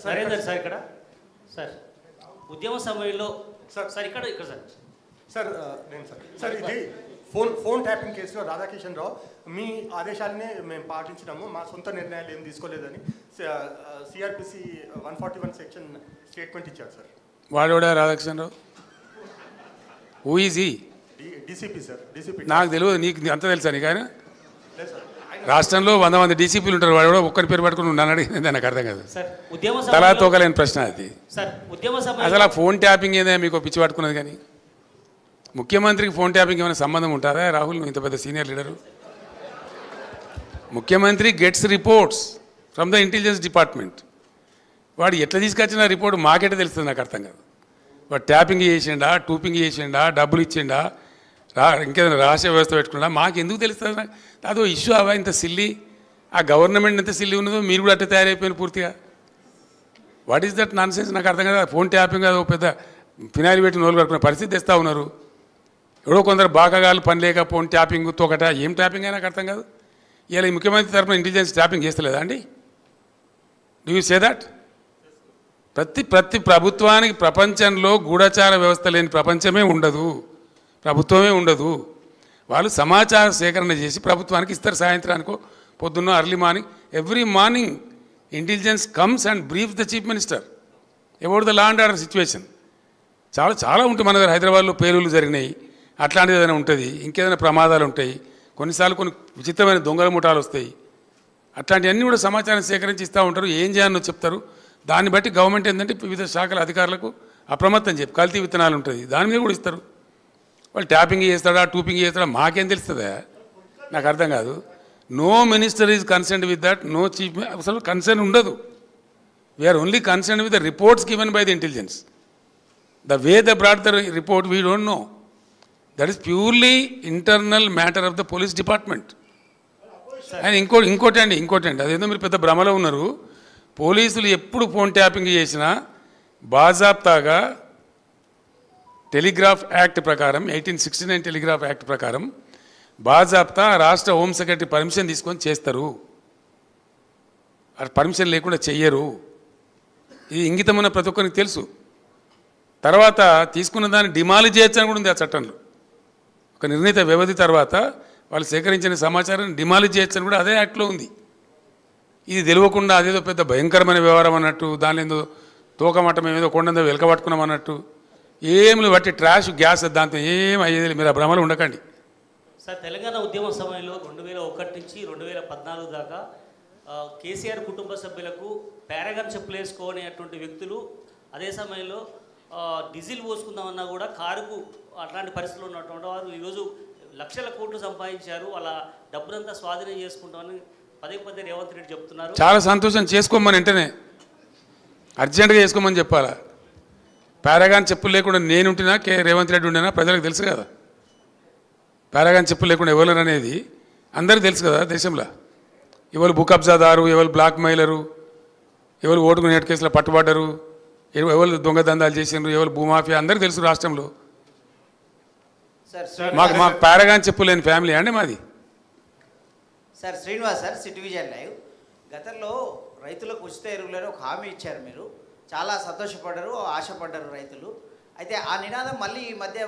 Narender sir ఇక్కడ sir ఉద్యమ సమయంలో సార్ ఇక్కడ సార్ సార్ నేను సార్ ఇది ఫోన్ ట్యాపింగ్ కేసులో రాధాకిషన్ రావు మీ ఆదేశాలనే మేము పాటించినాము, మా సొంత నిర్ణయాలు ఏం తీసుకోలేదని సిఆర్పిసి 141 సెక్షన్ స్టేట్మెంట్ ఇచ్చారు సార్. వాడోడా Radhakishan Rao? Who is he? DCP sir. DCP నాకు తెలియదు, నీకు అంత తెలుసా? నీకు ఆయన రాష్ట్రంలో 100 మంది డీసీపీలు ఉంటారు, వాడు కూడా ఒక్కరి పేరు పట్టుకుని నన్ను అడిగింది నాకు అర్థం కాదు. తలా తోకలేని ప్రశ్న అది. అసలు ఆ ఫోన్ ట్యాపింగ్ ఏదో మీకు పిచ్చి పట్టుకున్నది. కానీ ముఖ్యమంత్రికి ఫోన్ ట్యాపింగ్ ఏమైనా సంబంధం ఉంటారా? రాహుల్, నువ్వు ఇంత పెద్ద సీనియర్ లీడరు. ముఖ్యమంత్రి gets reports from the intelligence department. వాడు ఎట్లా తీసుకొచ్చిన రిపోర్ట్ మాకెట్లా తెలుస్తుంది నాకు అర్థం కాదు. వాడు ట్యాపింగ్ చేసిండా, టూపింగ్ చేసిండా, డబ్బులు ఇచ్చిండా, ఇంకేదైనా రహస్య వ్యవస్థ పెట్టుకున్నా మాకు ఎందుకు తెలుస్తుంది? నాకు అదో ఇష్యూ అవా ఇంత సిల్లి. ఆ గవర్నమెంట్ ఎంత సిల్లి ఉన్నదో మీరు కూడా అట్లా తయారైపోయిన పూర్తిగా. What is that non sense? నాకు అర్థం కదా. ఫోన్ ట్యాపింగ్ అదో పెద్ద ఫినాయిల్ పెట్టి నోలు కట్టుకునే పరిస్థితి తెస్తూ ఉన్నారు. ఎవడో కొందరు బాగాగాలు పని లేక ఫోన్ ట్యాపింగ్ తోకట ఏం ట్యాపింగ్ అయినా నాకు అర్థం కాదు. ఇలా ఈ ముఖ్యమంత్రి తరఫున ఇంటెలిజెన్స్ ట్యాపింగ్ చేస్తలేదా అండి? Do you say that? ప్రతి ప్రభుత్వానికి ప్రపంచంలో గూఢచార వ్యవస్థ లేని ప్రపంచమే ఉండదు, ప్రభుత్వమే ఉండదు. వాళ్ళు సమాచార సేకరణ చేసి ప్రభుత్వానికి ఇస్తారు. సాయంత్రానికో పొద్దున్న early morning, every morning intelligence comes and brief the chief minister about the law and order situation. చాలా ఉంటుంది మన దగ్గర. హైదరాబాద్లో పేలుళ్ళు జరిగినాయి, అట్లాంటిది ఏదైనా ఉంటుంది, ఇంకేదైనా ప్రమాదాలు ఉంటాయి, కొన్నిసార్లు కొన్ని విచిత్రమైన దొంగల ముఠాలు వస్తాయి. అట్లాంటివన్నీ కూడా సమాచారం సేకరించి ఇస్తూ ఉంటారు. ఏం చేయాలో చెప్తారు. దాన్ని బట్టి గవర్నమెంట్ ఏంటంటే వివిధ శాఖల అధికారులకు అప్రమత్తం చెప్పి కల్తీ విత్తనాలు ఉంటుంది, దాని మీద కూడా ఇస్తారు. వాళ్ళు ట్యాపింగ్ చేస్తాడా, టూపింగ్ చేస్తాడా మాకేం తెలుస్తుందా? నాకు అర్థం కాదు. No minister is concerned with that, no chief. అసలు కన్సర్న్ ఉండదు. We are only concerned with the reports given by the intelligence. The way they brought the report, we don't know. That is purely internal matter of the police department. And ఇంకోటి అండి, అదేదో మీరు పెద్ద భ్రమలో ఉన్నారు. పోలీసులు ఎప్పుడు ఫోన్ ట్యాపింగ్ చేసినా బాజాప్తాగా టెలిగ్రాఫ్ యాక్ట్ ప్రకారం 1869 టెలిగ్రాఫ్ యాక్ట్ ప్రకారం బాజాప్తా రాష్ట్ర హోమ్ సెక్రటరీ పర్మిషన్ తీసుకొని చేస్తారు. పర్మిషన్ లేకుండా చెయ్యరు. ఇది ఇంగితమైన ప్రతి ఒక్కరికి తెలుసు. తర్వాత తీసుకున్న దాన్ని డిమాలిజ్ చేయొచ్చని కూడా ఉంది ఆ చట్టంలో. ఒక నిర్ణీత వ్యవధి తర్వాత వాళ్ళు సేకరించిన సమాచారాన్ని డిమాలిజ్ చేయొచ్చని కూడా అదే యాక్ట్లో ఉంది. ఇది తెలియకుండా అదేదో పెద్ద భయంకరమైన వ్యవహారం అన్నట్టు, దాని ఏదో తోకమట్టం ఏదో కొండందో వెలకబట్టుకున్నాం అన్నట్టు ఏమి బట్టి ట్రాష్ గ్యాస్ దాంతో ఏం అయ్యేది. మీరు ఆ భ్రమలు ఉండకండి సార్. తెలంగాణ ఉద్యమ సమయంలో 2001 నుంచి 2014 దాకా కేసీఆర్ కుటుంబ సభ్యులకు పారాగాన్ చెప్పులు వేసుకోనేటువంటి వ్యక్తులు అదే సమయంలో డీజిల్ పోసుకుందామన్నా కూడా కారుకు అట్లాంటి పరిస్థితులు ఉన్నటువంటి వారు ఈరోజు లక్షల కోట్లు సంపాదించారు. వాళ్ళ డబ్బునంతా స్వాధీనం చేసుకుంటామని పదే రేవంత్ రెడ్డి చెప్తున్నారు. చాలా సంతోషం. చేసుకోమని వెంటనే అర్జెంటుగా చేసుకోమని చెప్పాలా? పారాగాన్ చెప్పులు లేకుండా నేనుంటున్నా, రేవంత్ రెడ్డి ఉండినా ప్రజలకు తెలుసు కదా. పారాగాన్ చెప్పులు లేకుండా ఎవరు అనేది అందరికీ తెలుసు కదా దేశంలో. ఎవరు భూ కబ్జాదారు, ఎవరు బ్లాక్ మెయిలరు, ఎవరు ఓటుకు నేటి కేసులో పట్టుబడ్డరు, ఎవరు దొంగదందాలు చేసినారు, ఎవరు భూమాఫియా అందరికీ తెలుసు రాష్ట్రంలో. మాకు పారాగాన్ చెప్పు లేని ఫ్యామిలీ అండి మాది. Sir Srinivas sir, city vision live. గతంలో రైతులకు ఉచిత ఎరువులని ఒక హామీ ఇచ్చారు. మీరు చాలా సంతోషపడ్డారు, ఆశపడ్డారు రైతులు. అయితే ఆ నినాదం మళ్ళీ ఈ మధ్య